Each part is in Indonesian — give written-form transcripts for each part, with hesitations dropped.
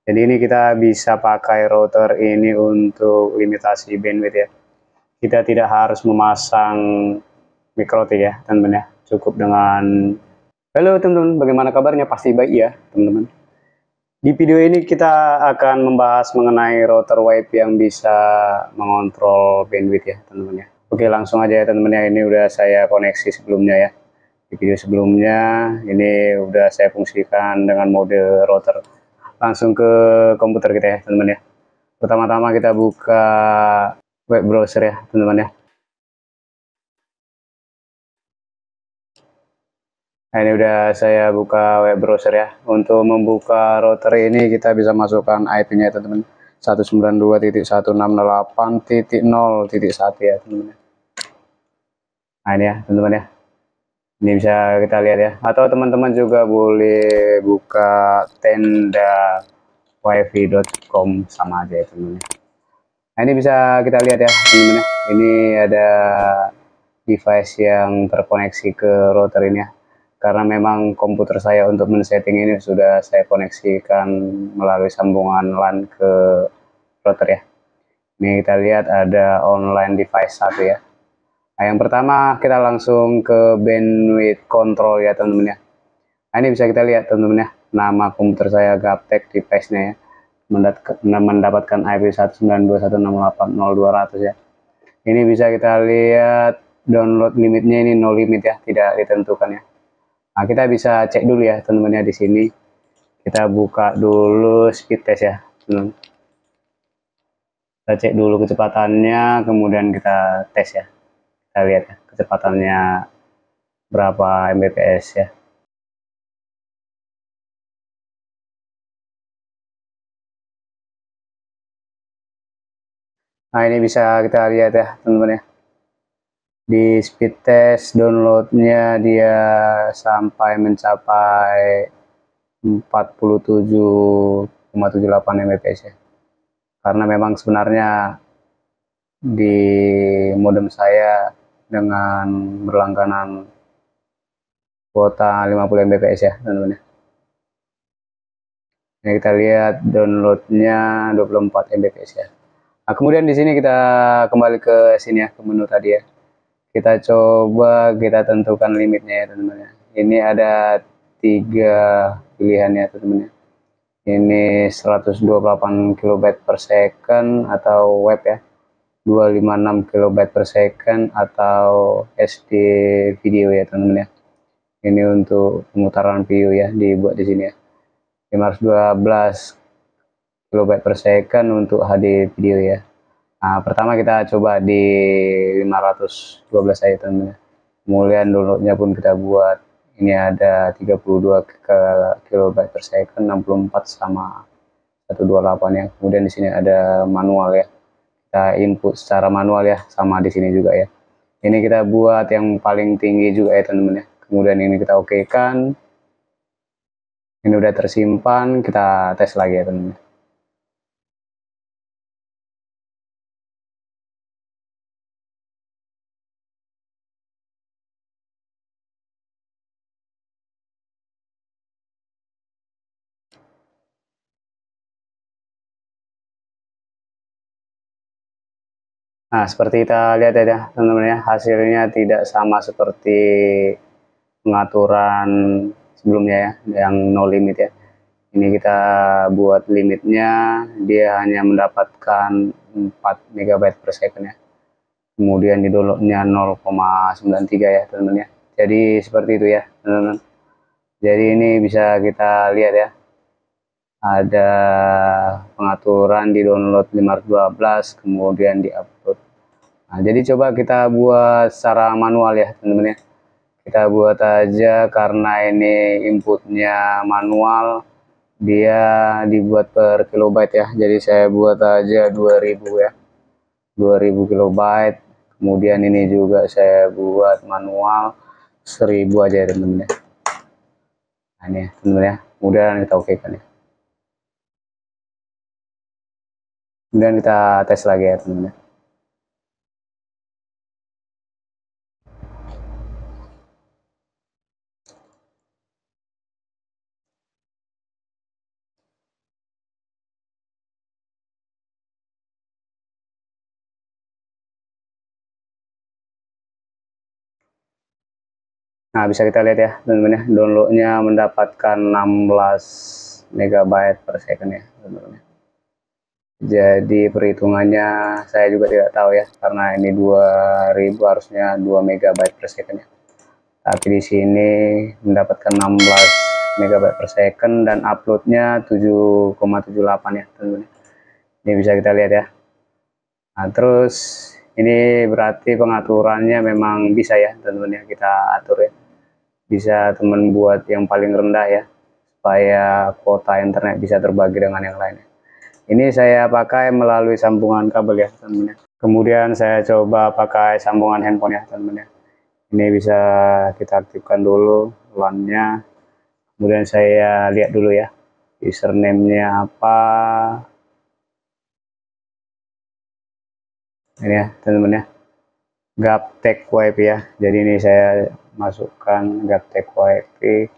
Jadi ini kita bisa pakai router ini untuk limitasi bandwidth ya. Kita tidak harus memasang mikrotik ya teman-teman ya. Cukup dengan halo teman-teman, bagaimana kabarnya? Pasti baik ya teman-teman. Di video ini kita akan membahas mengenai router wifi yang bisa mengontrol bandwidth ya teman-teman ya. Oke, langsung aja ya teman-teman ya. Ini udah saya koneksi sebelumnya ya. Di video sebelumnya ini udah saya fungsikan dengan mode router langsung ke komputer kita ya teman-teman ya. Pertama-tama kita buka web browser ya teman-teman ya. Nah, ini udah saya buka web browser ya. Untuk membuka router ini kita bisa masukkan IP-nya teman-teman. 192.168.0.1 ya teman-teman. Nah ini ya teman-teman ya. Ini bisa kita lihat ya. Atau teman-teman juga boleh buka tenda wifi.com sama aja ya teman-teman. Nah ini bisa kita lihat ya teman-teman ya. Ini ada device yang terkoneksi ke router ini ya. Karena memang komputer saya untuk men-setting ini sudah saya koneksikan melalui sambungan LAN ke router ya. Ini kita lihat ada online device 1 ya. Nah, yang pertama kita langsung ke bandwidth control ya teman-teman ya. Nah, ini bisa kita lihat teman-teman ya. Nama komputer saya Gaptek device-nya ya. Mendapatkan IP 192.168.0.200 ya. Ini bisa kita lihat download limitnya ini no limit ya, tidak ditentukan ya. Nah, kita bisa cek dulu ya teman-teman ya di sini. Kita buka dulu speed test ya, teman. Kita cek dulu kecepatannya, kemudian kita tes ya. Kita lihat ya kecepatannya berapa Mbps ya. Nah, ini bisa kita lihat ya teman-teman ya. Di speed test downloadnya dia sampai mencapai 47,78 Mbps ya. Karena memang sebenarnya di modem saya dengan berlangganan kuota 50 Mbps ya teman-teman ya. Ini kita lihat downloadnya 24 Mbps ya. Nah, kemudian di sini kita kembali ke sini ya, ke menu tadi ya. Kita coba kita tentukan limitnya ya teman-teman ya. Ini ada 3 pilihan ya teman-teman ya. Ini 128 kilobyte per second atau web ya. 256 kilobyte per second atau SD video ya teman-teman ya. Ini untuk pemutaran video ya, dibuat di sini ya. 512 kilobyte per second untuk HD video ya. Nah, pertama kita coba di 512 saja teman-teman. Kemudian downloadnya pun kita buat ini ada 32 kilobyte per second, 64 sama 128 ya. Kemudian di sini ada manual ya. Kita input secara manual ya, sama di sini juga ya. Ini kita buat yang paling tinggi juga ya teman-teman ya. Kemudian ini kita oke kan. Ini udah tersimpan, kita tes lagi ya teman-teman. Nah, seperti kita lihat ya teman-teman ya, hasilnya tidak sama seperti pengaturan sebelumnya ya, yang no limit ya. Ini kita buat limitnya, dia hanya mendapatkan 4 MB per second ya. Kemudian di downloadnya 0,93 ya teman-teman ya. Jadi seperti itu ya teman-teman. Jadi ini bisa kita lihat ya, ada pengaturan di download 512 kemudian di upload. Nah, jadi coba kita buat secara manual ya teman-teman ya. Kita buat aja karena ini inputnya manual, dia dibuat per kilobyte ya. Jadi saya buat aja 2000 ya. 2000 kilobyte. Kemudian ini juga saya buat manual 1000 aja ya teman-teman ya. Nah, ini ya teman-teman ya. Kemudian kita oke kan ya. Kemudian kita tes lagi ya teman-teman. Nah, bisa kita lihat ya teman-teman ya, downloadnya mendapatkan 16 megabyte per second ya teman-teman. Jadi perhitungannya saya juga tidak tahu ya, karena ini 2000 harusnya 2 megabyte per second ya. Tapi di sini mendapatkan 16 megabyte per second dan uploadnya 7,78 ya teman-teman. Ini bisa kita lihat ya. Nah, terus ini berarti pengaturannya memang bisa ya teman-teman ya, kita atur ya. Bisa teman buat yang paling rendah ya, supaya kuota internet bisa terbagi dengan yang lainnya. Ini saya pakai melalui sambungan kabel ya teman-teman. Kemudian saya coba pakai sambungan handphone ya teman-teman. Ini bisa kita aktifkan dulu LAN-nya. Kemudian saya lihat dulu ya, username-nya apa. Ini ya teman-teman ya, Gaptek WiFi ya. Jadi ini saya masukkan Gaptek WiFi.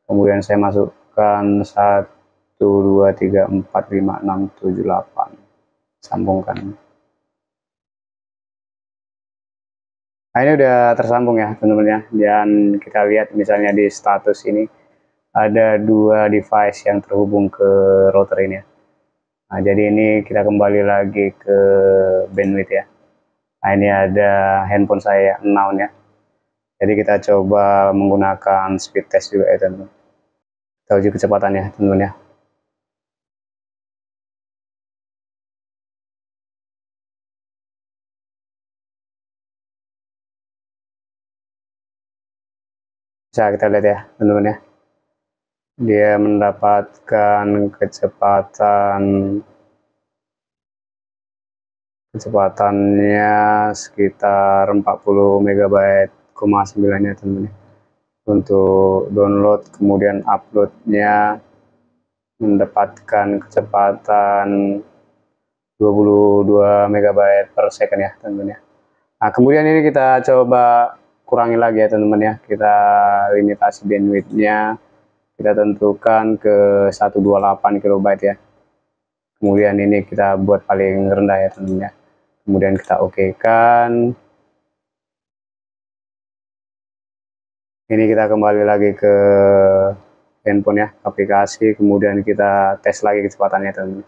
Kemudian saya masukkan 1, 2, 3, 4, 5, 6, 7, 8, sambungkan. Nah, ini udah tersambung ya teman-teman ya, dan kita lihat misalnya di status ini ada 2 device yang terhubung ke router ini ya. Nah, jadi ini kita kembali lagi ke bandwidth ya. Nah, ini ada handphone saya Noun ya. Jadi kita coba menggunakan speed test juga ya teman-teman. Kita uji kecepatannya teman-teman ya. Bisa kita lihat ya teman-teman ya, dia mendapatkan kecepatannya sekitar 40 MB,9 ya teman-teman ya. Untuk download kemudian uploadnya mendapatkan kecepatan 22 MB per second ya teman-teman ya. Nah, kemudian ini kita coba kurangi lagi ya teman-teman ya, kita limitasi bandwidthnya kita tentukan ke 128 kilobyte ya. Kemudian ini kita buat paling rendah ya teman-teman ya. Kemudian kita oke kan. Ini kita kembali lagi ke handphone ya, aplikasi, kemudian kita tes lagi kecepatannya teman-teman.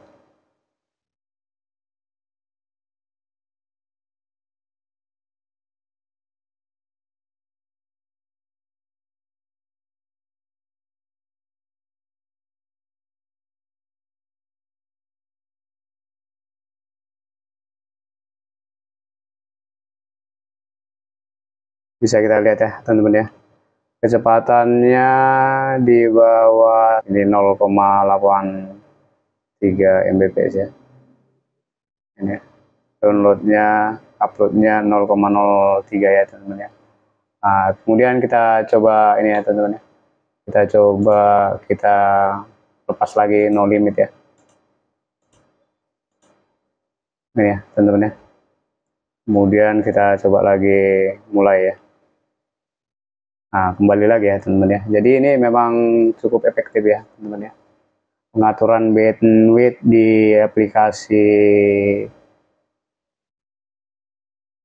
Bisa kita lihat ya teman-teman ya, kecepatannya di bawah ini 0,83 Mbps ya. Ini downloadnya, uploadnya 0,03 ya teman-teman ya. Nah, kemudian kita coba ini ya teman-teman ya, kita coba kita lepas lagi no limit ya. Ini ya teman-teman ya, kemudian kita coba lagi mulai ya. Nah, kembali lagi ya teman-teman ya, jadi ini memang cukup efektif ya teman-teman ya, pengaturan bandwidth di aplikasi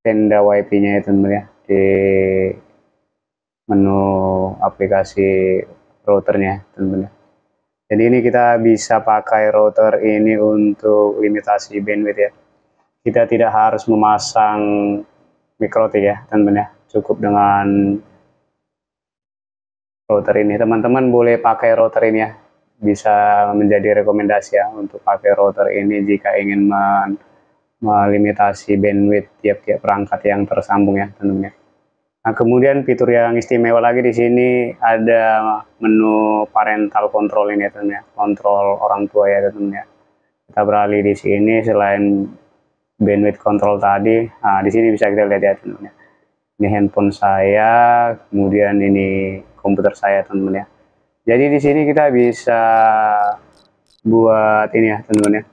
tenda WiFi-nya ya teman-teman ya, di menu aplikasi routernya teman-teman ya. Jadi ini kita bisa pakai router ini untuk limitasi bandwidth ya. Kita tidak harus memasang MikroTik ya teman-teman ya, cukup dengan router ini. Teman-teman boleh pakai router ini ya, bisa menjadi rekomendasi ya untuk pakai router ini jika ingin melimitasi bandwidth tiap-tiap perangkat yang tersambung ya teman-teman ya. Nah, kemudian fitur yang istimewa lagi di sini ada menu parental control ini ya teman-teman ya, kontrol orang tua ya teman-teman ya. Kita beralih di sini, selain bandwidth control tadi, nah di sini bisa kita lihat ya teman-teman ya. Ini handphone saya, kemudian ini komputer saya teman-teman ya. Jadi di sini kita bisa buat ini ya teman-teman ya,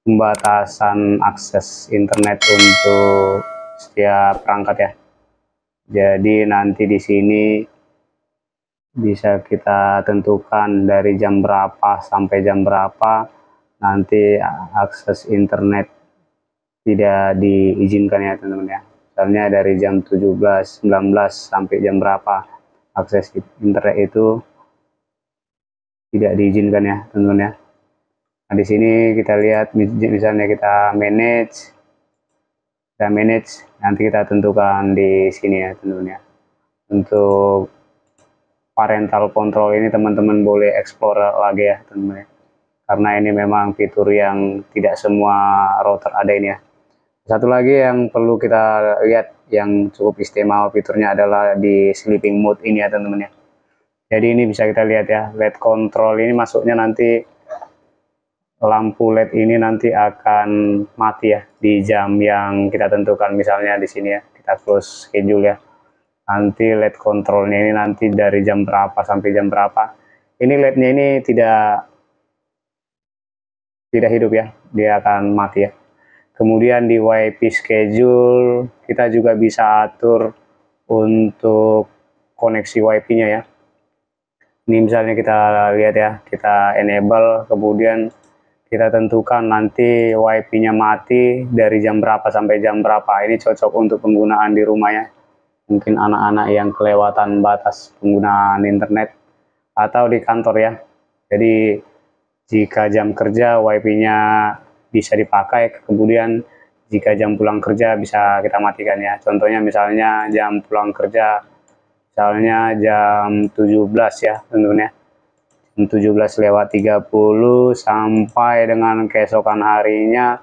pembatasan akses internet untuk setiap perangkat ya. Jadi nanti di sini bisa kita tentukan dari jam berapa sampai jam berapa nanti akses internet tidak diizinkan ya teman-teman ya. Misalnya dari jam 17, 19 sampai jam berapa. akses internet itu tidak diizinkan ya teman-teman ya. Nah di sini kita lihat misalnya kita manage, nanti kita tentukan di sini ya teman-teman ya. Untuk parental control ini teman-teman boleh explore lagi ya teman-teman ya, karena ini memang fitur yang tidak semua router ada ini ya. Satu lagi yang perlu kita lihat yang cukup istimewa fiturnya adalah di sleeping mode ini ya teman-teman ya. Jadi ini bisa kita lihat ya, LED control ini masuknya nanti lampu LED ini nanti akan mati ya di jam yang kita tentukan. Misalnya di sini ya kita close schedule ya, nanti LED kontrolnya ini nanti dari jam berapa sampai jam berapa. Ini LED-nya ini tidak hidup ya, dia akan mati ya. Kemudian di WiFi schedule kita juga bisa atur untuk koneksi WiFi-nya ya. Ini misalnya kita lihat ya, kita enable, kemudian kita tentukan nanti WiFi-nya mati dari jam berapa sampai jam berapa. Ini cocok untuk penggunaan di rumah ya. Mungkin anak-anak yang kelewatan batas penggunaan internet atau di kantor ya. Jadi jika jam kerja WiFi-nya bisa dipakai, kemudian jika jam pulang kerja bisa kita matikan ya. Contohnya misalnya jam pulang kerja misalnya jam 17 ya teman-teman ya, jam 17:30 sampai dengan keesokan harinya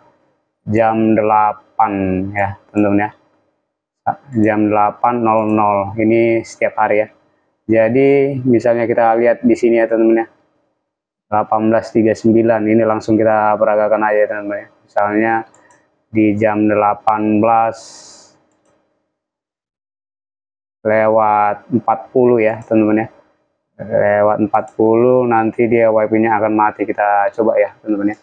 jam 8 ya teman-teman ya, jam 8.00 ini setiap hari ya. Jadi misalnya kita lihat di sini ya teman-teman ya, 18.39 ini langsung kita peragakan aja teman-teman ya. Misalnya di jam 18:40 ya teman-teman ya, lewat 40 nanti dia WiFi-nya akan mati. Kita coba ya teman-teman ya.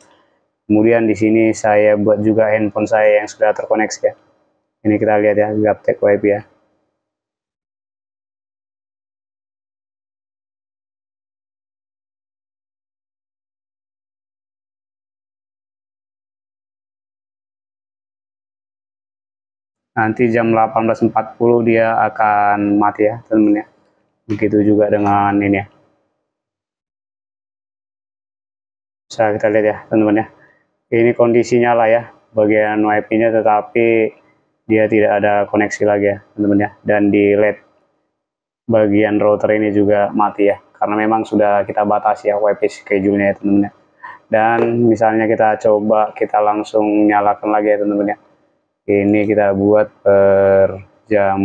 Kemudian di sini saya buat juga handphone saya yang sudah terkoneksi ya. Ini kita lihat ya, Gaptek WiFi ya. Nanti jam 18.40 dia akan mati ya teman-teman ya. Begitu juga dengan ini ya. Bisa kita lihat ya teman-teman ya. Ini kondisinya lah ya, bagian WiFi-nya, tetapi dia tidak ada koneksi lagi ya teman-teman ya. Dan di LED bagian router ini juga mati ya, karena memang sudah kita batasi ya WiFi schedule-nya ya teman-teman ya. Dan misalnya kita coba, kita langsung nyalakan lagi ya teman-teman ya. Ini kita buat per jam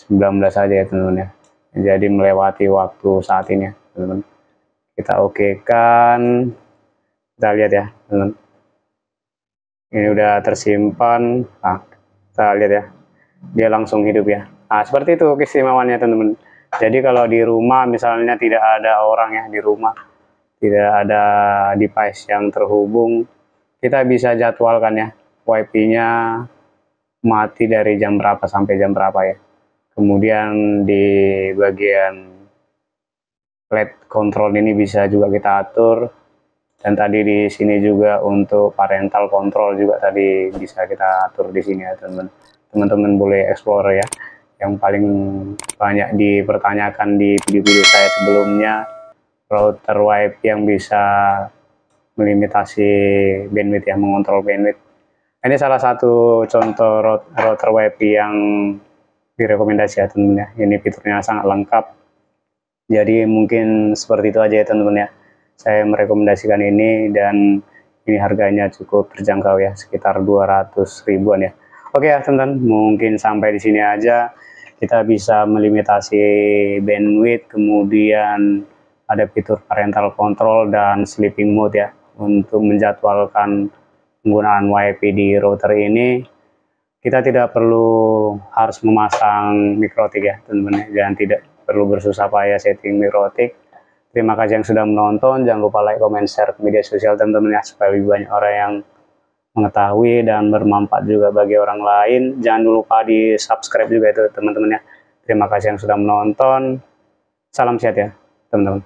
19 saja ya teman-teman ya. Jadi melewati waktu saat ini ya teman-teman. Kita oke kan, kita lihat ya teman-teman. Ini udah tersimpan. Nah, kita lihat ya, dia langsung hidup ya. Nah seperti itu keistimewaannya teman-teman. Jadi kalau di rumah misalnya tidak ada orang ya di rumah, tidak ada device yang terhubung, kita bisa jadwalkan ya WiFi-nya mati dari jam berapa sampai jam berapa ya. Kemudian di bagian LED control ini bisa juga kita atur, dan tadi di sini juga untuk parental control juga tadi bisa kita atur di sini ya teman-teman. Teman-teman boleh explore ya. Yang paling banyak dipertanyakan di video-video saya sebelumnya, router WiFi yang bisa melimitasi bandwidth ya, mengontrol bandwidth. Ini salah satu contoh router WiFi yang direkomendasi ya teman-teman ya. Ini fiturnya sangat lengkap. Jadi mungkin seperti itu aja ya teman-teman ya. Saya merekomendasikan ini, dan ini harganya cukup terjangkau ya, sekitar 200 ribuan ya. Oke ya teman-teman, mungkin sampai di sini aja. Kita bisa melimitasi bandwidth, kemudian ada fitur parental control dan sleeping mode ya, untuk menjadwalkan penggunaan WiFi di router ini. Kita tidak perlu harus memasang mikrotik ya teman-teman, dan tidak perlu bersusah payah setting mikrotik. Terima kasih yang sudah menonton. Jangan lupa like, comment, share ke media sosial teman-teman ya, supaya lebih banyak orang yang mengetahui dan bermanfaat juga bagi orang lain. Jangan lupa di subscribe juga itu teman-teman ya. Terima kasih yang sudah menonton. Salam sehat ya teman-teman.